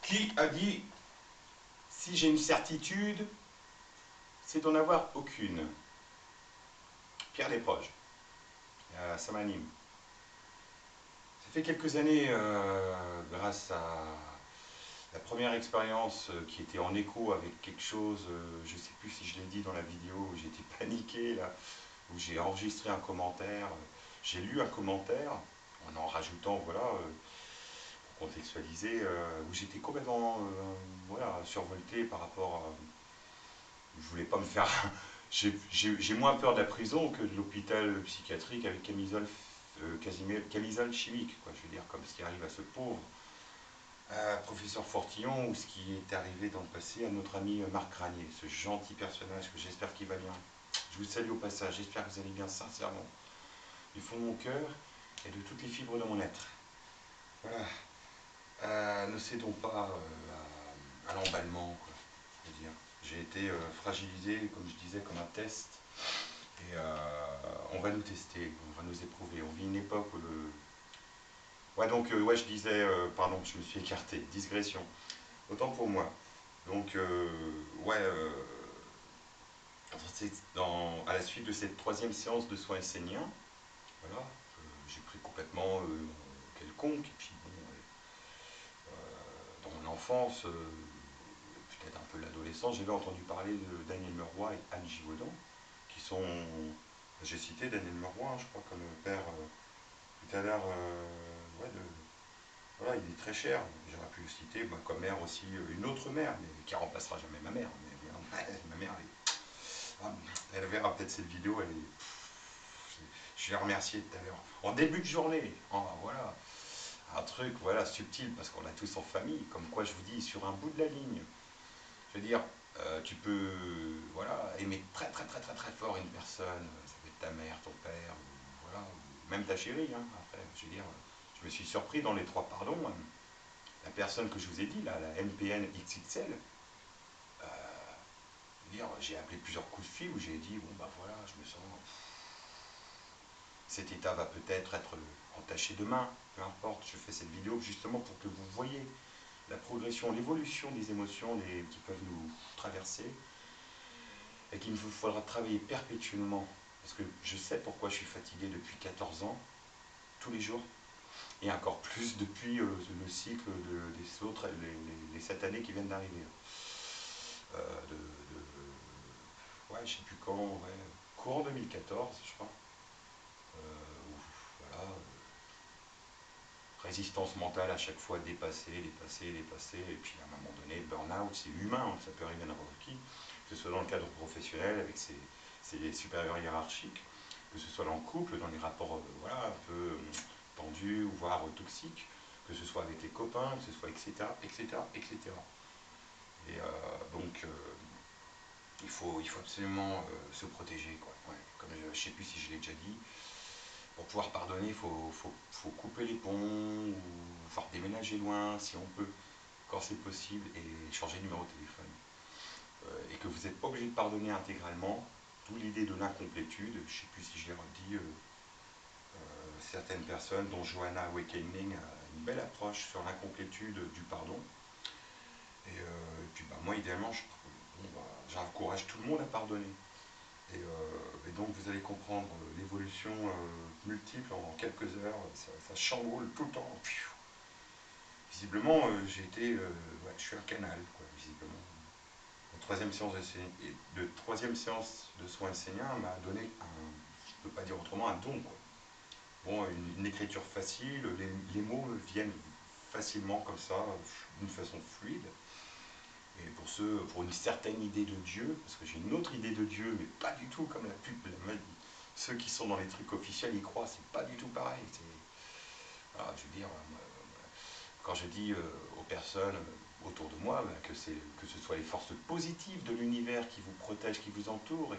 Qui a dit si j'ai une certitude, c'est d'en avoir aucune? Pierre Desproges. Ça m'anime. Ça fait quelques années, grâce à la première expérience qui était en écho avec quelque chose, je ne sais plus si je l'ai dit dans la vidéo, où j'étais paniqué, là, où j'ai enregistré un commentaire, j'ai lu un commentaire, en rajoutant, voilà, pour contextualiser, où j'étais complètement voilà, survolté par rapport à... Je voulais pas me faire... J'ai moins peur de la prison que de l'hôpital psychiatrique avec camisole chimique, quoi. Je veux dire, comme ce qui arrive à ce pauvre professeur Fortillon, ou ce qui est arrivé dans le passé à notre ami Marc Granier, ce gentil personnage que j'espère qu'il va bien. Je vous salue au passage, j'espère que vous allez bien sincèrement, du fond de mon cœur et de toutes les fibres de mon être. Voilà. Ne cédons pas à l'emballement, quoi. Je veux dire, j'ai été fragilisé, comme je disais, comme un test. Et on va nous tester, on va nous éprouver. On vit une époque où le... Ouais, donc, ouais, je disais, pardon, je me suis écarté, digression. Autant pour moi. Donc, ouais, à la suite de cette troisième séance de soins esséniens, voilà, j'ai pris complètement quelconque, et puis bon, dans mon enfance, peut-être un peu l'adolescence, j'avais entendu parler de Daniel Meroy et Anne Givaudan, qui sont, j'ai cité Daniel Meroy, hein, je crois, comme père tout à l'heure, ouais, voilà, il est très cher. J'aurais pu le citer comme mère aussi, une autre mère, mais qui ne remplacera jamais ma mère. Mais, ma mère, elle verra peut-être cette vidéo, je l'ai remerciée tout à l'heure. En début de journée, voilà, un truc voilà, subtil, parce qu'on a tous en famille, comme quoi je vous dis, sur un bout de la ligne. Je veux dire, tu peux voilà, aimer très très très très très fort une personne, ça peut être ta mère, ton père, ou, voilà, ou même ta chérie, hein, après, je veux dire, je me suis surpris dans les trois pardons, la personne que je vous ai dit, là, la MPN XXL, j'ai appelé plusieurs coups de fil où j'ai dit, bon bah voilà, je me sens... Cet état va peut-être être entaché demain, peu importe, je fais cette vidéo justement pour que vous voyez la progression, l'évolution des émotions qui peuvent nous traverser et qu'il vous faudra travailler perpétuellement. Parce que je sais pourquoi je suis fatigué depuis 14 ans, tous les jours, et encore plus depuis le cycle des autres, les 7 années qui viennent d'arriver. Ouais, je sais plus quand, ouais, courant 2014, je crois. Voilà, résistance mentale à chaque fois dépassée, et puis à un moment donné, burn-out, c'est humain, hein, ça peut arriver à n'importe qui, que ce soit dans le cadre professionnel, avec ses supérieurs hiérarchiques, que ce soit dans le couple, dans les rapports voilà, un peu tendus, ou voire toxiques, que ce soit avec les copains, que ce soit etc., etc., etc. Et donc, il faut absolument se protéger, quoi. Ouais, comme je ne sais plus si je l'ai déjà dit, pour pouvoir pardonner, il faut couper les ponts, ou voire déménager loin si on peut, quand c'est possible, et changer de numéro de téléphone. Et que vous n'êtes pas obligé de pardonner intégralement, d'où l'idée de l'incomplétude. Je ne sais plus si je l'ai redit, certaines personnes, dont Johanna Awakening, a une belle approche sur l'incomplétude du pardon. Et puis moi, idéalement, j'encourage tout le monde à pardonner. Et donc vous allez comprendre l'évolution multiple en quelques heures, ça chamboule tout le temps. Visiblement, ouais, je suis un canal, quoi, visiblement. La troisième séance de soins enseignants m'a donné je ne peux pas dire autrement, un don, quoi. Bon, une écriture facile, les mots viennent facilement comme ça, d'une façon fluide. Et pour une certaine idée de Dieu, parce que j'ai une autre idée de Dieu, mais pas du tout comme la pub, ceux qui sont dans les trucs officiels y croient, c'est pas du tout pareil. Voilà, je veux dire, quand je dis aux personnes autour de moi que ce soit les forces positives de l'univers qui vous protègent, qui vous entourent,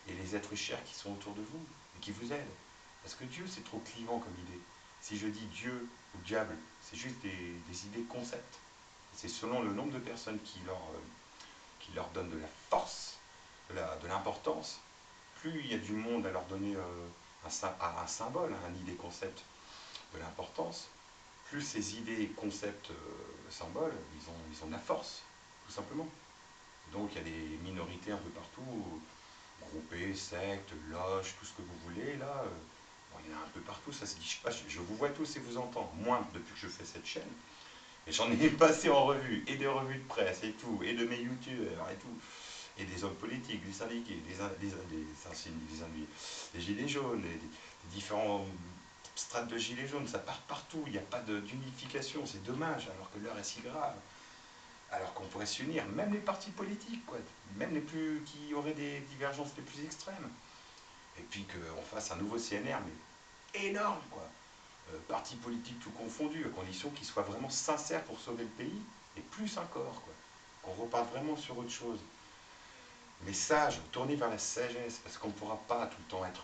et les êtres chers qui sont autour de vous, et qui vous aident. Parce que Dieu, c'est trop clivant comme idée. Si je dis Dieu ou diable, c'est juste des idées concepts. C'est selon le nombre de personnes qui leur donnent de la force, de l'importance. Plus il y a du monde à leur donner un symbole, une idée concept de l'importance, plus ces idées et concepts symbole, ils ont de la force, tout simplement. Donc il y a des minorités un peu partout, groupées, sectes, loges, tout ce que vous voulez, là. Bon, il y en a un peu partout, ça se dit, je sais pas, je vous vois tous et vous entends, moins depuis que je fais cette chaîne. Et j'en ai passé en revue, et des revues de presse, et tout, et de mes youtubeurs, et tout, et des hommes politiques, des syndiqués, des gilets jaunes, des différents strates de gilets jaunes, ça part partout, il n'y a pas d'unification, c'est dommage, alors que l'heure est si grave. Alors qu'on pourrait s'unir, même les partis politiques, quoi, même les plus qui auraient des divergences les plus extrêmes. Et puis qu'on fasse un nouveau CNR, mais énorme, quoi. Partis politiques tout confondus, à condition qu'ils soient vraiment sincères pour sauver le pays, et plus encore, quoi. Qu'on reparte vraiment sur autre chose. Mais sage, tourner vers la sagesse, parce qu'on ne pourra pas tout le temps être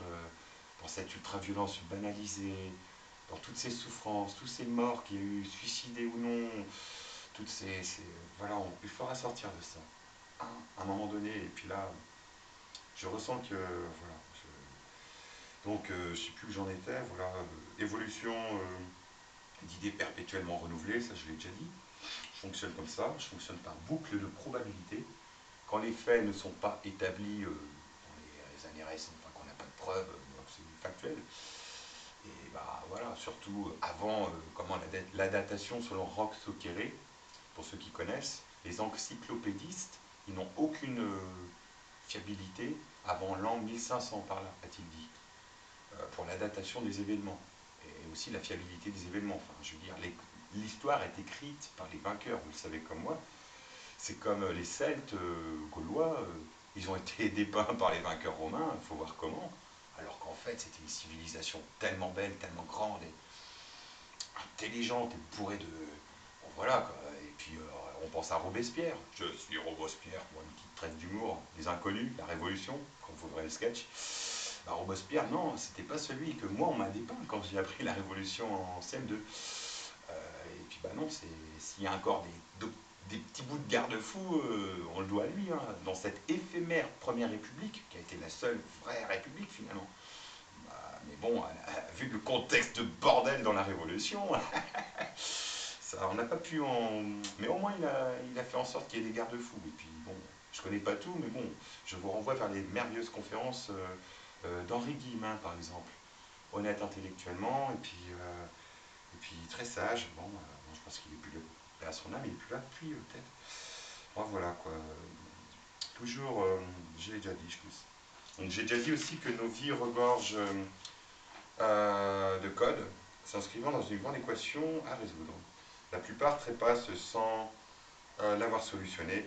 dans cette ultra-violence banalisée, dans toutes ces souffrances, tous ces morts qu'il y a eu, suicidés ou non, toutes voilà, il faudra sortir de ça, hein, à un moment donné. Et puis là, je ressens que, voilà, donc je ne sais plus où j'en étais, voilà, évolution d'idées perpétuellement renouvelées, ça je l'ai déjà dit. Je fonctionne comme ça, je fonctionne par boucle de probabilité. Quand les faits ne sont pas établis dans les années récentes, enfin, qu'on n'a pas de preuves, donc c'est factuel. Et bah voilà, surtout avant comment la datation selon Roch-Sokéré, pour ceux qui connaissent, les encyclopédistes, ils n'ont aucune fiabilité avant l'an 1500 par là, a-t-il dit, pour la datation des événements et aussi la fiabilité des événements. Enfin, je veux dire, l'histoire est écrite par les vainqueurs, vous le savez comme moi. C'est comme les Celtes gaulois, ils ont été dépeints par les vainqueurs romains, il faut voir comment, alors qu'en fait c'était une civilisation tellement belle, tellement grande et intelligente et bourrée de... Bon, voilà quoi. Et puis on pense à Robespierre, je suis Robespierre, pour une petite traite d'humour, les inconnus, la révolution, quand vous verrez le sketch. Bah, Robespierre, non, c'était pas celui que moi on m'a dépeint quand j'ai appris la révolution en CM2. Et puis bah non, s'il y a encore des petits bouts de garde-fou, on le doit à lui, hein, dans cette éphémère Première République, qui a été la seule vraie République finalement. Bah, mais bon, vu le contexte de bordel dans la Révolution, ça, on n'a pas pu en... Mais au moins il a fait en sorte qu'il y ait des garde-fous. Et puis bon, je connais pas tout, mais bon, je vous renvoie vers les merveilleuses conférences d'Henri Guillemin par exemple. Honnête intellectuellement, et puis très sage. Bon, je pense qu'il est plus là à son âme, il est plus là depuis peut-être. Bon, voilà quoi. Toujours, j'ai déjà dit, je pense. Donc j'ai déjà dit aussi que nos vies regorgent de codes s'inscrivant dans une grande équation à résoudre. La plupart trépassent sans l'avoir solutionné.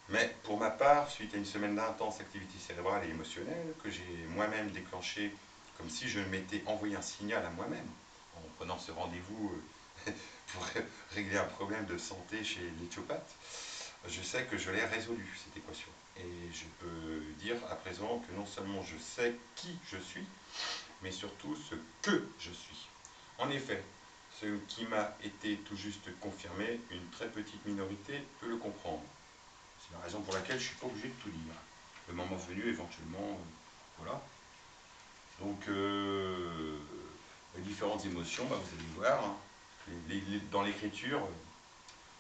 Mais pour ma part, suite à une semaine d'intense activité cérébrale et émotionnelle que j'ai moi-même déclenchée comme si je m'étais envoyé un signal à moi-même en prenant ce rendez-vous pour régler un problème de santé chez l'éthiopathe, je sais que je l'ai résolu, cette équation. Et je peux dire à présent que non seulement je sais qui je suis, mais surtout ce que je suis. En effet, ce qui m'a été tout juste confirmé, une très petite minorité peut le comprendre. C'est la raison pour laquelle je ne suis pas obligé de tout dire. Le moment venu, éventuellement, voilà. Donc, les différentes émotions, bah, vous allez voir, hein, dans l'écriture,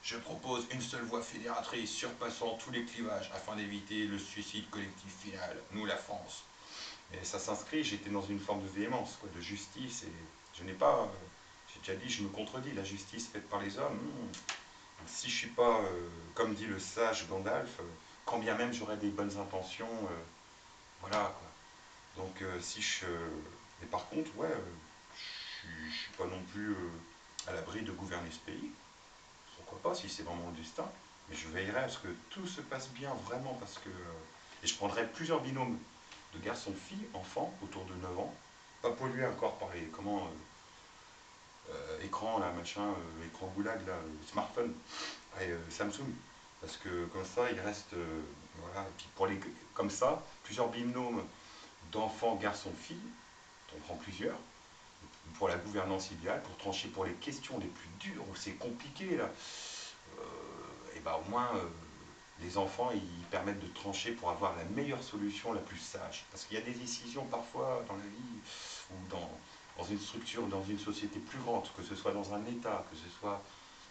je propose une seule voie fédératrice surpassant tous les clivages afin d'éviter le suicide collectif final, nous la France. Et ça s'inscrit, j'étais dans une forme de véhémence, quoi, de justice, et je n'ai pas, j'ai déjà dit, je me contredis, la justice faite par les hommes, si je ne suis pas, comme dit le sage Gandalf, quand bien même j'aurais des bonnes intentions, voilà quoi. Donc si je... Et par contre, ouais, je ne suis pas non plus à l'abri de gouverner ce pays, pourquoi pas si c'est vraiment le destin, mais je veillerai à ce que tout se passe bien vraiment parce que... et je prendrai plusieurs binômes de garçons-filles, enfants, autour de 9 ans, pas pollués encore par les... comment... écran, là, machin, écran goulag, là, smartphone, et Samsung. Parce que comme ça, il reste, voilà, et puis pour les, comme ça, plusieurs binômes d'enfants, garçons, filles, on prend plusieurs, pour la gouvernance idéale, pour trancher pour les questions les plus dures, où c'est compliqué, là, et ben au moins, les enfants, ils permettent de trancher pour avoir la meilleure solution, la plus sage. Parce qu'il y a des décisions parfois dans la vie, ou dans une structure, dans une société plus grande, que ce soit dans un État, que ce soit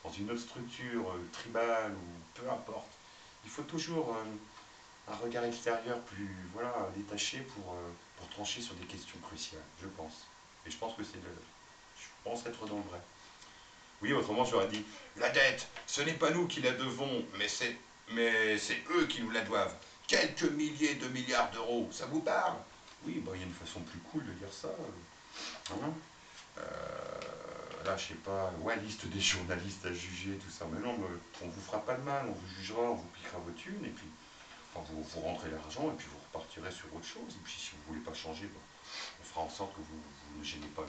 dans une autre structure tribale ou peu importe, il faut toujours un regard extérieur plus voilà, détaché pour trancher sur des questions cruciales, je pense. Et je pense que je pense être dans le vrai. Oui, autrement j'aurais dit, la dette, ce n'est pas nous qui la devons, mais c'est eux qui nous la doivent. Quelques milliers de milliards d'euros, ça vous parle? Oui, bah, il y a une façon plus cool de dire ça. Hein. Là, je sais pas, ouais, liste des journalistes à juger, tout ça. Mais non, on vous fera pas de mal, on vous jugera, on vous piquera vos thunes, et puis enfin, vous rentrez l'argent, et puis vous repartirez sur autre chose. Et puis si vous voulez pas changer, bah, on fera en sorte que vous ne gênez pas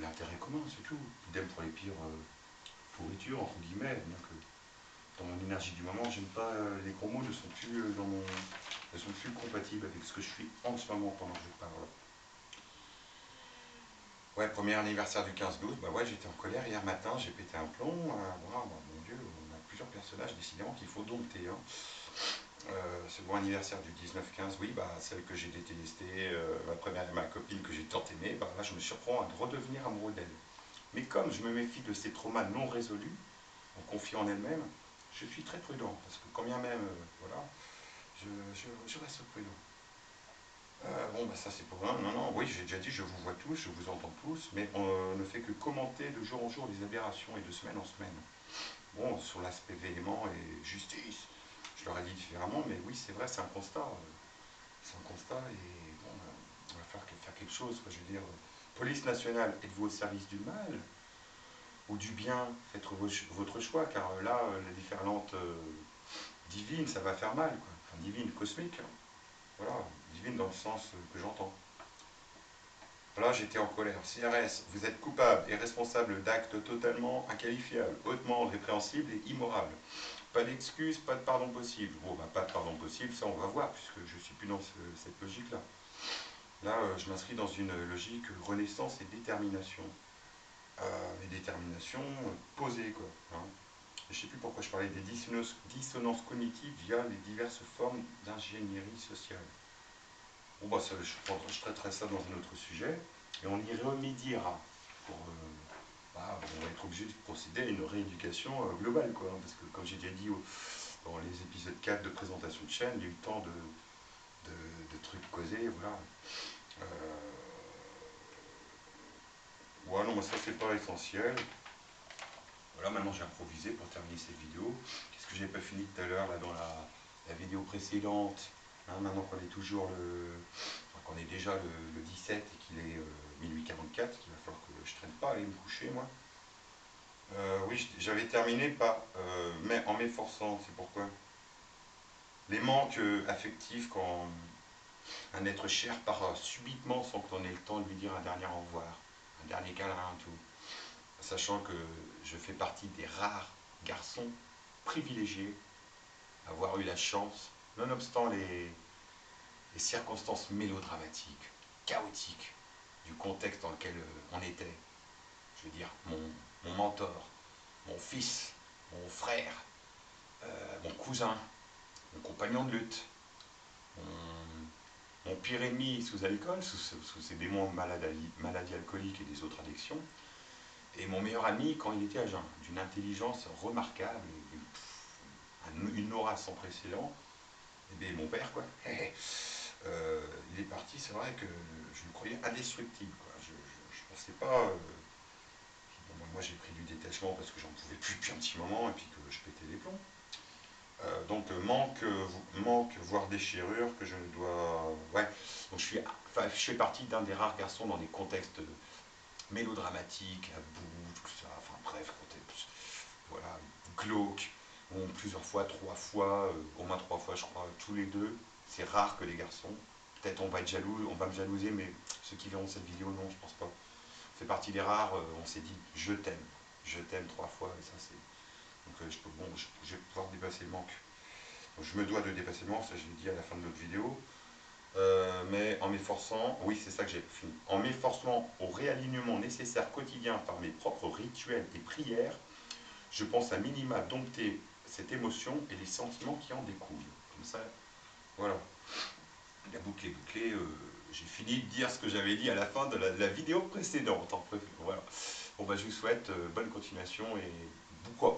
l'intérêt commun, c'est tout. Idem pour les pires pourritures, entre guillemets. Donc, dans mon énergie du moment, j'aime pas les gros mots, ne sont plus ne sont plus compatibles avec ce que je suis en ce moment pendant que je parle. Ouais, premier anniversaire du 15-12, bah ouais, j'étais en colère hier matin, j'ai pété un plomb. Voilà, bah, mon Dieu, on a plusieurs personnages décidément qu'il faut dompter. Hein. Second anniversaire du 19-15, oui, bah celle que j'ai détestée, ma copine que j'ai tant aimée, bah là je me surprends à redevenir amoureux d'elle. Mais comme je me méfie de ces traumas non résolus, en confiant en elle-même, je suis très prudent, parce que quand bien même, voilà, je reste prudent. Bon, bah ça c'est pour un. Non, non, oui, j'ai déjà dit, je vous vois tous, je vous entends tous, mais on ne fait que commenter de jour en jour les aberrations et de semaine en semaine. Bon, sur l'aspect véhément et justice, je leur ai dit différemment, mais oui, c'est vrai, c'est un constat. C'est un constat et bon, on va faire quelque chose. Quoi, je veux dire, police nationale, êtes-vous au service du mal ou du bien? Faites votre choix, car là, la déferlante divine, ça va faire mal. Quoi. Enfin, divine, cosmique. Hein. Voilà, divine dans le sens que j'entends. Là, j'étais en colère. CRS, vous êtes coupable et responsable d'actes totalement inqualifiables, hautement répréhensibles et immorables. Pas d'excuses, pas de pardon possible. Bon, bah, pas de pardon possible, ça on va voir, puisque je ne suis plus dans cette logique-là. Là, je m'inscris dans une logique renaissance et détermination. Mais détermination posée, quoi. Hein. Je ne sais plus pourquoi je parlais des dissonances cognitives via les diverses formes d'ingénierie sociale. Bon, bah, ça, je traiterai ça dans un autre sujet, et on y remédiera. Bah, on va être obligé de procéder à une rééducation globale, quoi. Hein, parce que, comme j'ai déjà dit dans les épisodes 4 de présentation de chaîne, il y a eu tant de trucs causés, voilà. Ouais, non, mais ça, c'est pas essentiel. Voilà, maintenant j'ai improvisé pour terminer cette vidéo. Qu'est-ce que j'ai pas fini tout à l'heure, là, dans la vidéo précédente? Hein, maintenant qu'on est toujours enfin, qu'on est déjà le 17 et qu'il est minuit 44, il va falloir que je traîne pas à aller me coucher, moi. Oui, j'avais terminé par mais en m'efforçant, c'est pourquoi les manques affectifs quand un être cher part subitement sans qu'on ait le temps de lui dire un dernier au revoir, un dernier câlin, tout. Sachant que je fais partie des rares garçons privilégiés à avoir eu la chance, nonobstant les circonstances mélodramatiques, chaotiques du contexte dans lequel on était. Je veux dire, mon mentor, mon fils, mon frère, mon cousin, mon compagnon de lutte, mon pire ennemi sous alcool, sous ses démons maladies alcooliques et des autres addictions, et mon meilleur ami quand il était à jeun, d'une intelligence remarquable, une aura sans précédent, et bien mon père, quoi. Il est parti, c'est vrai que je le croyais indestructible, quoi. Je ne pensais pas. Bon, moi j'ai pris du détachement parce que j'en pouvais plus depuis un petit moment et puis que je pétais les plombs. Donc manque, voire déchirure que je ne dois. Ouais. Donc je fais partie d'un des rares garçons dans des contextes mélodramatiques, à bout, tout ça. Enfin bref, contexte, voilà, glauque. Bon, plusieurs fois, 3 fois, au moins 3 fois, je crois, tous les deux. C'est rare que les garçons. Peut-être on va être jaloux, on va me jalouser, mais ceux qui verront cette vidéo, non, je pense pas. On fait partie des rares. On s'est dit, je t'aime 3 fois, et ça c'est. Donc je vais pouvoir dépasser le manque. Donc, je me dois de dépasser le manque, ça je l'ai dit à la fin de notre vidéo. Mais en m'efforçant, oui c'est ça que j'ai fini, en m'efforçant au réalignement nécessaire quotidien par mes propres rituels et prières, je pense à minima dompter cette émotion et les sentiments qui en découlent. Comme ça, voilà. La boucle est bouclée, j'ai fini de dire ce que j'avais dit à la fin de la vidéo précédente. Voilà. Bon bah je vous souhaite bonne continuation et pourquoi